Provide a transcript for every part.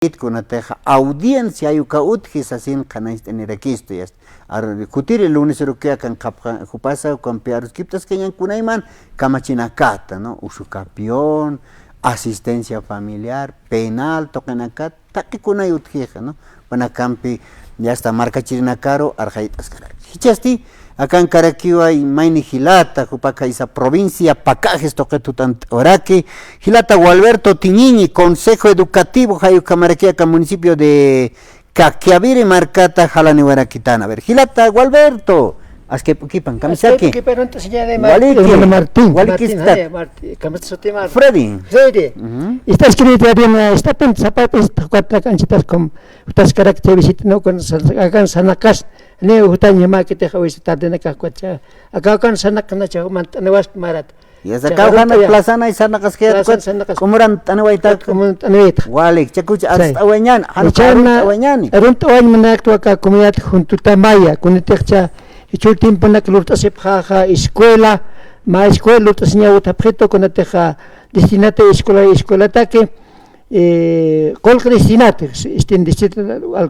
Kunateja audiencia yuka utjis asin kanais tenerakisto yas kutiri lunes rukia kan kapka kupasa kan piarus kiptas kenyan kunaiman kamachinakata no usucapión asistencia familiar penal tokenakat taki kunay utjija no panakampi ya está marca chirinakaro arjaitas karak hichasti akan karakiwa maini Hilata kupaka esa provincia Pacajes toquetutan oraki Hilata Gualberto Tiñiñi Consejo Educativo Hayu Camaraquiaca municipio de Caquiaviri Marcata Jalani Huaraquitana. A ver, Hilata Gualberto Aske Pukipan Kamisaki Martín Freddy está escrito bien está pensado cuatro canchitas con estas características no con akan sanakas ne hutanya ma que te hawis tadena ka kwacha akan sanak na cha mantanewas marat ya sakau kana plasana y sanakas que komuran tanwaita walik chakuch hasta awenyan awenyan runt awen manak tu ka comunidad junto tamaya con techa ichul tiempo na klurta sepja escuela ma escuela luta seña utapjeto con teja destinate escuela taque kol destinate istin distrito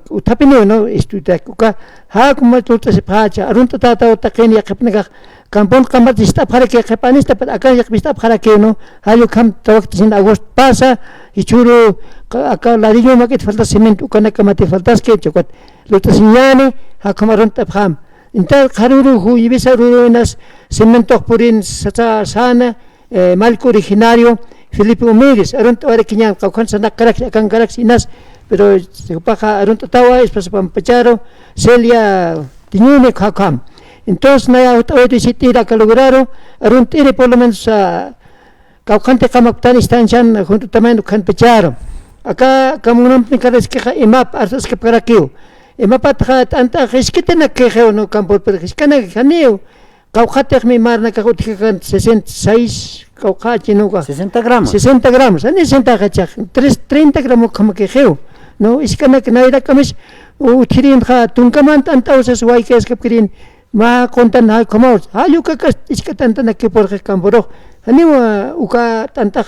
utapino no estudia ka ha kuma luta sepja arunta tata utaqen ya kapnaga kampon kamat ista para que kapanista para acá ya vista para que no hayo kam tawakt sin agosto pasa ichuru acá ladillo ma que falta cemento kana kamate faltas que chokot luta señane ha kuma runta pham Inter karuru hu ibisa ruinas cemento purin sana malco originario Felipe Umírez arunta ahora kiñan kaukan sana karak akan karak sinas pero se paja arunta tawa es para pampacharo Celia tiñune kakam entonces naya hoy sitira que lograron arunta ire por lo menos kaukan te kamaktan istanchan junto también kan pacharo acá kamunam pinkares que imap arsas que para kiu Emapathat anta eskitena kejeo no campo pero eskana ganeo kauhatek mi marna kahutkan 66 kauhachi no 60 gramos ani 60 gachak 30 gramos como kejeo no eskana que naira kamis utirin kha tunkaman anta usas wai que eskapkirin ma kontan ha komos hayuka iskatanta que por camboro ani uka tanta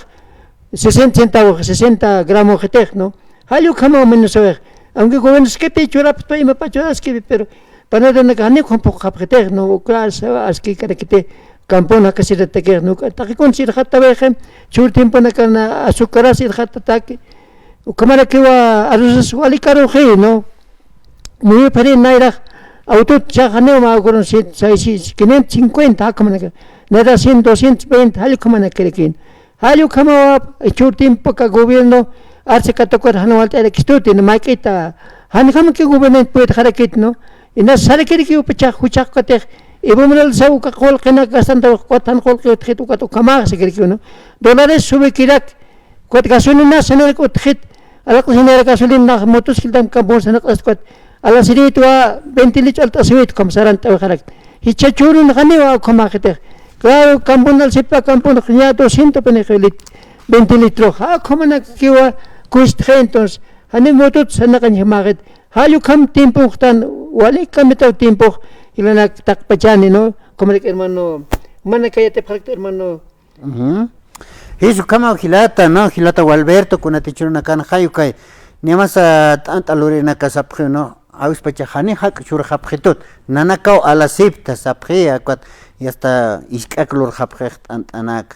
60 gramos getek no hayuka mo menos ver aunque con es que te chora pues me pachoras que pero para no ganar con poco capter no claro es que te campona que se te que no ta que con sir hatta vejem chur tiempo na kana azúcar sir hatta ta que o cámara que va a los wali caro ge no muy pare naira auto ya ganó ma con 550 como nada 100 220 hal como na crekin hal como chur tiempo que gobierno arse katokor hanwalta electricity no maikita hankham ke gubernment puet harakit no ina sarakiri ki upachak huchak kate ibumral sau ka kol kana kasanta kotan kol ke tkhit ka to kama sekir ki no dolares sube kirak kot gasolina sener ko tkhit ala ko sener gasolina motos kildam ka bon sener kot ala siri to 20 litros alta suit kom saran ta harak hicha churun khani wa kama khate claro kampun al sipa kampun khnya 200 pene khelit 20 litros ha khomana kiwa entonces hanim motot sanakan himaget halu kam tiempo tan wali kamita tiempo ilana takpachani no como hermano mana kayate prakte hermano eso kama Hilata no Hilata Gualberto kuna tichuruna kan hayukai nemasa tanta lorena kasapre no aus pachani hak chur khapkhitot nanakau ala sipta sapre akwat yasta iskaklor khapkhet anak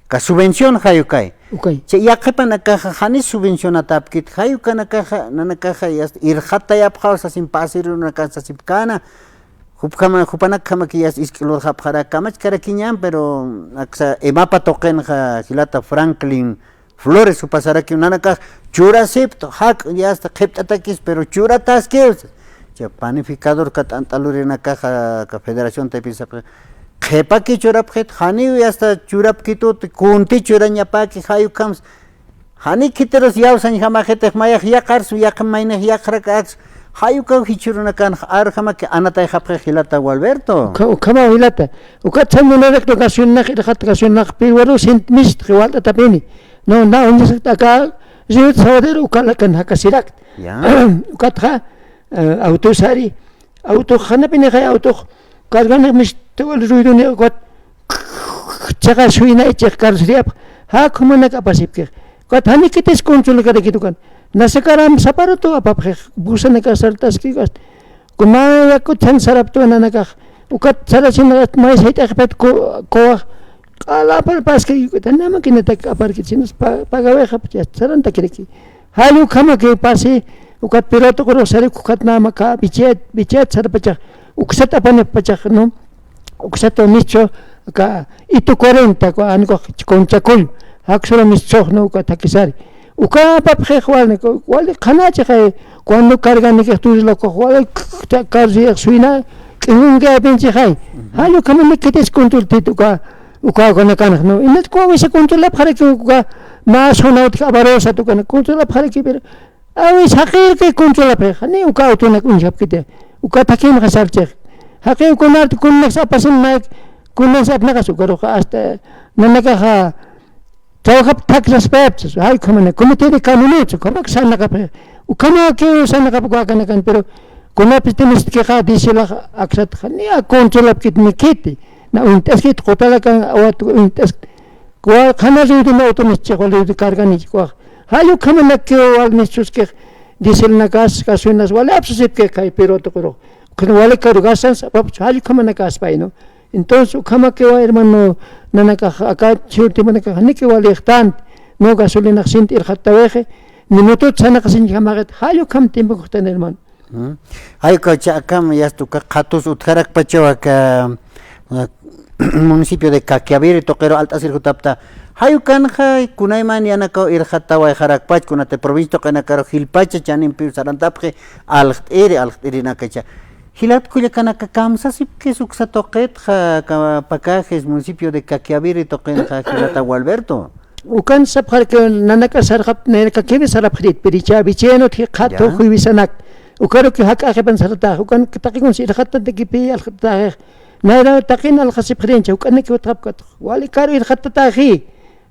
ka subvención hayukai che yakepan akaja hani subvención atapkit hayukan akaja nanakaja yas irjata yapkhausa sin pasiru nakasa sipkana hupana kama que yas iskilor hapkhara kamach karakiñan pero aksa emapa toqen Hilata Franklin Flores su pasara que nanaka chura sipto hak yasta qeptatakis pero chura taskis che panificador katantalurina caja ka federación tepisa Kepa ki churap khet hani hasta churap kito kunti churaña pa ki hayu kams hani kiteros yaw san hama khete maya yakar su yak mayne yakrakax hayu ka hichuruna kan ar hama ke anata khapre Hilata Gualberto kama Hilata ukatsamu na rekto kasun na khat kasun na piwaro sint mist khwalta tapini no na onje taka jit sawader ukala kan hakasirak ya ukatha auto sari auto khana pini khay auto kargana mis tol ruido ne got chaga suina chekar sriap ha khumana ka pasip ke got hani kites control kare ki dukan nasakaram saparuto apapje busana ka sartaskigas kumaya ko chan sarapto nanaka ukat sarachina mais hita khapet ko ala par paski tanama kinatak apar kichinas pagawe khapcha saranta kireki halu khama ke pase ukat piroto ko sari kukat nama ka bichet sarpacha uksat apane pacha no uksato nicho ka itu 40 ko anko konchakul haksura micho no ka takisari uka papje khwalne ko wale khanache khay cuando cargan ni que tú lo cojo carzi suina kinga benchi khay halu kaman que te control tituka uka con kan no inet ko se control para que uka más hono barosa tu kan control para que pero awi sakir que control para ni uka utuna kun jap kite uka takim khasar che hakim kunar kun naksa pasin mak kun naksa apna ka sukaro hasta nanaka ha Tawag tak respect, ay kaman komite de kanunit, kamak sana ka pa. Ukama ke sana ka pa kan pero kuna pitinis ke ka di sila aksat khania control kit nikiti na untas kit kotala kan awat untas ko khana ju de auto nische ko le karga ni ko hayu kaman ke wal nisus ke di sila nakas kasunas wala absisip ke kai pero to ko kun wala karugasan pap hayu kaman nakas pa no. Entonces, ukama que va hermano nanaka acá churti manaka haniki walikhtan no gasolina xint ir khattaweje minuto tsana qasin jamagat hayo kam tiempo khtan hermano hay cocha akam yastu ka khatus utharak pachawa ka municipio de Caquiaviri toquero alta circutapta hayo kan hay kunayman yanaka ir khattawa kharak pach kunate provincia kana karo hilpacha chanin pir sarantapje al irina kacha Hilat kuya kana kakamsa sip que suksa toqet ka pakajes municipio de Caquiaviri toqen ja Hilata Gualberto. Ukan sabhar ke nanaka sarhap ne ka kebe saraprit pericha bicheno thi khato khuibisanak ukaro ki hak akhe ban sarata ukan takikun si khatta de kipi al khatta naira takin al khasib khrencha ukan ne ki utrap kat wali karo il khatta tahi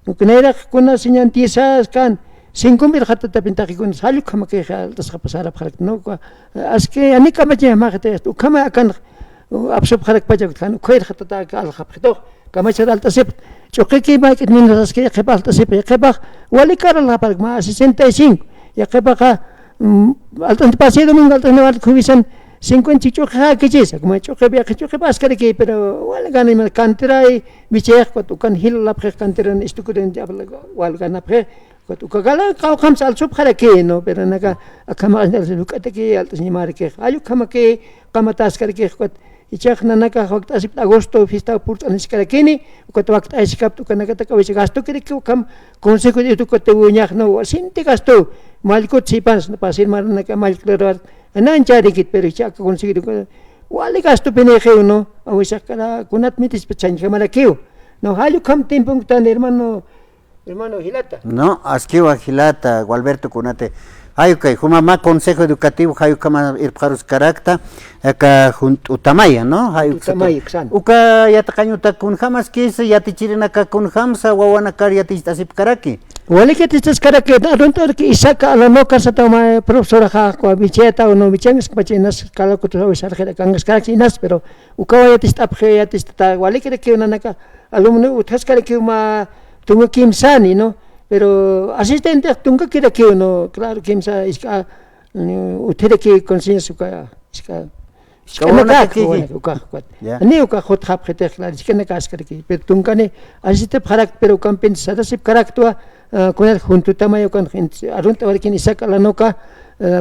uknera kuna sinyantisa kan 5,000 khatta pinta kikun salu kama ke khal tas khapasara khalak no aske ani kama je ma khate tu kama akan absub khalak pajak kan khoir khatta ta al khapto kama chadal tasib choqi ki ba kit min aske khapal tasib khaba wali kar al khapal ma 65 ya khaba ka altan pasado min altan wal khubisan 50 choqa ke jesa kuma choqa be choqa pas kare ke pero wala gani mal kantrai bichek ko tu kan hil lap kantiran istukuden jabal wal gana pre Ukagala kau kam sal sup khara ke no pero naga akama andal se lukate ke altas ni mar ke ayu kama ke kamatas kar ke kot ichak nanaka waqt asip agosto fiesta purt anis kar ke ni ukot waqt asikap tu kana kata kawis gasto ke kam consejo itu kot unyah no sinti gasto malikot sipans pasir mar naka malik lor anan chari kit pero ichak consejo ko wali gasto pene ke no awisak kala kunat mitis pechan kamala ke no ayu kam timpung tan hermano Hilata. No, askiwa Hilata, Gualberto Kunate. Hayukay, humama consejo educativo, hayukama irparus carácter, acá junto Utamaya, ¿no? Utamaya, xan. Uka yatakañuta kun hamas kisa yatichirina ka kun hamsa wawana kar yatistasip karaki. Wali que tistas karaki, adontor que isaka ala no casa toma profesora ha ko bicheta o no bichangas pachinas kala ko to sarjera kangas karaki nas pero uka yatistap yatista wali que nanaka alumno utas karaki ma tunga kimsani no pero asistente tunga kira que no claro kimsa iska utere que conciencia iska Kawana ki ni uka khot khap khete khla iskene kas karki pero tunga ne asiste pharak pero compensada sip karaktua con junto tamayo con arunta warkin isaka la noka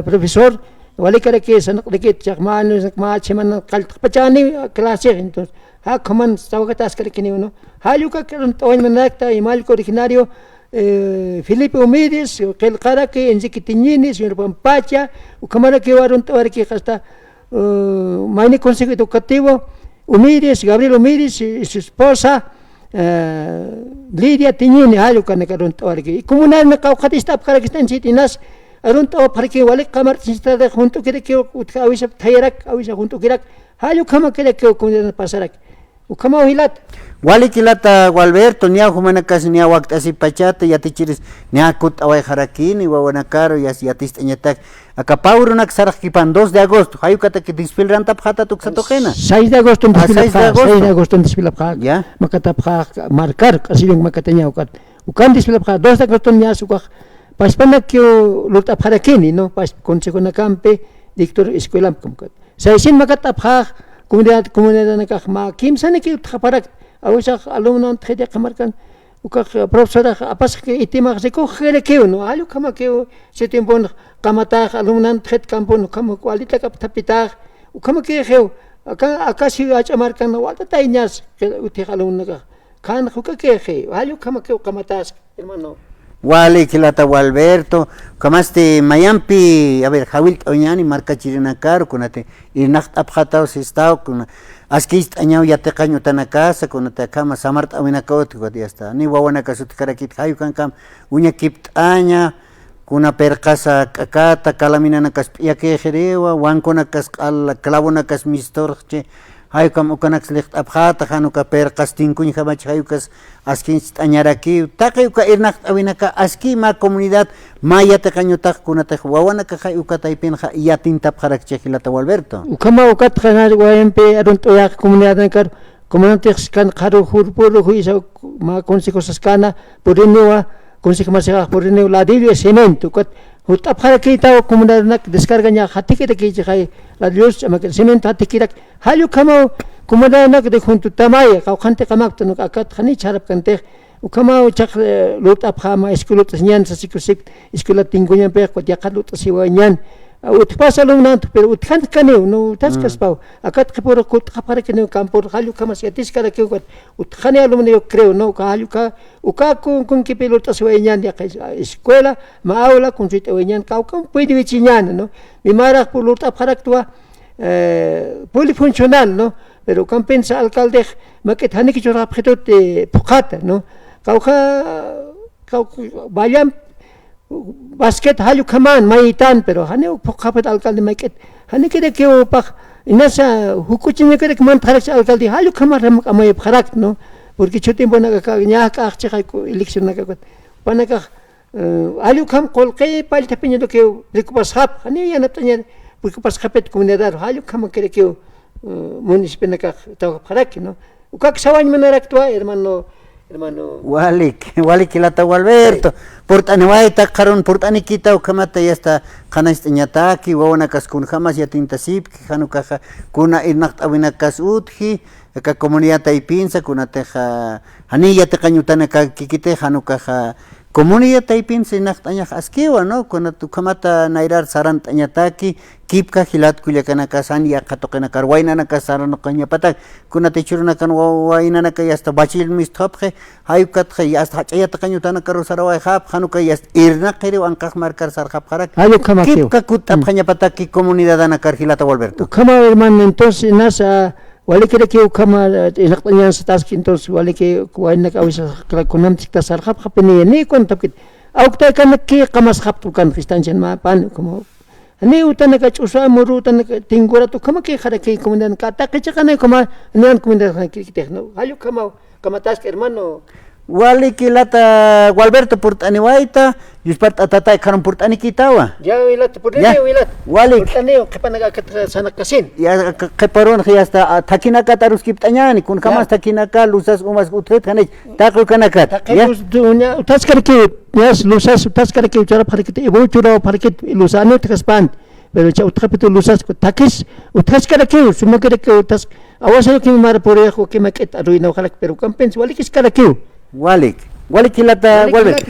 profesor wali kare que sanak de chakman sakma cheman kal pachani clase entonces ha coman sawagatas karki ni no haluka kan toin manakta imal ko originario Felipe Umides que karaki enzikitinini señor Pampacha ukamara que warun tawarki hasta maine consejo educativo Umides Gabriel Umides y su esposa Lidia Tiñini haluka nakarun tawarki comunal na kaukatista karakistan sitinas arun taw parki wali kamar sista de junto que utawisa tayrak awisa junto kirak haluka makere que con pasarak ukama hilat Wali kilata Gualberto nia humana kasi nia waqt asi pachata yatichiris nia kut away harakini wawanakaro yatis enyetak akapauro nak saraj kipan 2 de agosto hayukata que dispilran tapjata tuksatokena 6 de agosto en 6 de agosto en dispilapja ya makatapja marcar kasi yung makatanya ukan dispilapja 2 de agosto nia sukaj paspana que luta para kini no pas consejo na campe dictor escuela kumkat sa isin makatapha comunidad na ma kim sana ki khaparak awsa alumno thede khamarkan uka profesora apas ke itima se ko khere ke no alu kama ke se tiempo kamata alumno thed campo no kama qualita kap tapita ukama ke kheu aka si achamarkan walta taiñas ke uti alumno ka kan huka ke khe alu kama ke kamatas hermano Wale kilata Walberto, kamaste mayampi, a ver, Jawil Oñani, marca Chirinacaro, kunate, irnacht abhatao sistao, kuna, askist añao yate caño tanacasa, kunate kama samart awinakot, ya está, ni wawanaka sutkarakit hayukan kam, uña kipt aña, kuna perkasa kakata, kalamina nakas yakejerewa, wankonakas al clavonakas mistorche, hayukam ukanak licht abhata hanuka perkas tinkuñ habach hayukas askin añaraki takayuka irnak awinaka aski ma comunidad maya takañutak kunataj wawanaka hayuka taipin ha yatinta parak chehilata Walberto kama ukat kana wayempe arunto yak comunidad nakar comunidad kan karu hurpuru huisa ma consejo saskana purinewa consejo masega purinewa ladillo cemento kat utap para kita comunidad nak descargaña hatike de que hay la dios ama que cemento hatike halu kama comunidad nak de junto tamaya ka khante kamak to akat khani charap kante ukama chak lut ap khama eskulut nyan sa sikusik eskulat tingunya pe ko yakalut siwanyan utpasa lumnan pero utkan kaneu no taskas pau akat kaporo kut kapare kaneu kampor halu kama siatis kala ke utkhani alumne yo creo no ka halu ka uka kun ki pelota siwanyan ya escuela ma aula kun siwanyan ka kan puede vichinyan no mi mara pelota parak tua polifuncional no pero kan pensa alcalde maket hani ki chora phetot pukata no ka bayam basket halu kaman maitan pero hane pokapet alcalde maket hane kede ke opak inasa hukuchinya kede kaman parak alcalde halu kaman amay parak no porque chote bona ka nya ka achcha ko election na ka panaka halu kam kolke palta pinya do ke rekupashap hane yana tanya rekupashapet comunidad halu kam kede ke municipio na ka ta parak no ukak sawan menarak tua hermano Walik kilata Walberto portani waita karon portani kita ukamata yasta kanas nyataki wawanakas kun jamas yatintasip hanukaja kuna irnakt awinakas uthi ka comunidad taipinsa kuna teja haniya teqañutana ka kikite hanukaja comunidad taipinsa inakt aña askiwa no kuna tukamata nairar sarant añataki kipka hilat kulyakana san ya katokena karwaina na kasarano kanya patak kuna techuruna kan waina na kaya hasta bachil mistopje hayukat kaya hasta hachayat kanyutana karo sarawai hap hanuka yas irna kere angkak markar sarhap harak kipka kutap kanya patak ki comunidad na karhilata Walberto kama hermano entonces nasa wale kere que kama ilaqtañan satas entonces wale que waina ka awisa kunam tikta sarhap hapeni ni kontapkit aukta kan ki qamas haptu kan fistanchen ma pan como ani utana ka chusa muru utana tingura to kama ke khara ke comunidad ka ta ke chakana kama nian comunidad ke techno halu kama tas hermano wali kilata Walberto portani waita yuspat atata karon portani kitawa ya wilat portani wilat wali portani kapanaga kat sanak kasin ya keparon hasta takina ka tarus kiptanyani kun kama takina ka lusas umas utret kane takul kanakat ya dunya utas karke yes lusas utas karke chara parikit ibo chura parikit lusano takaspan pero cha utrapito lusas takis utas karke sumo karke utas awasalo ki mar porejo que maket aruina ojalá pero campens wali kis karke Walik kilata Walberto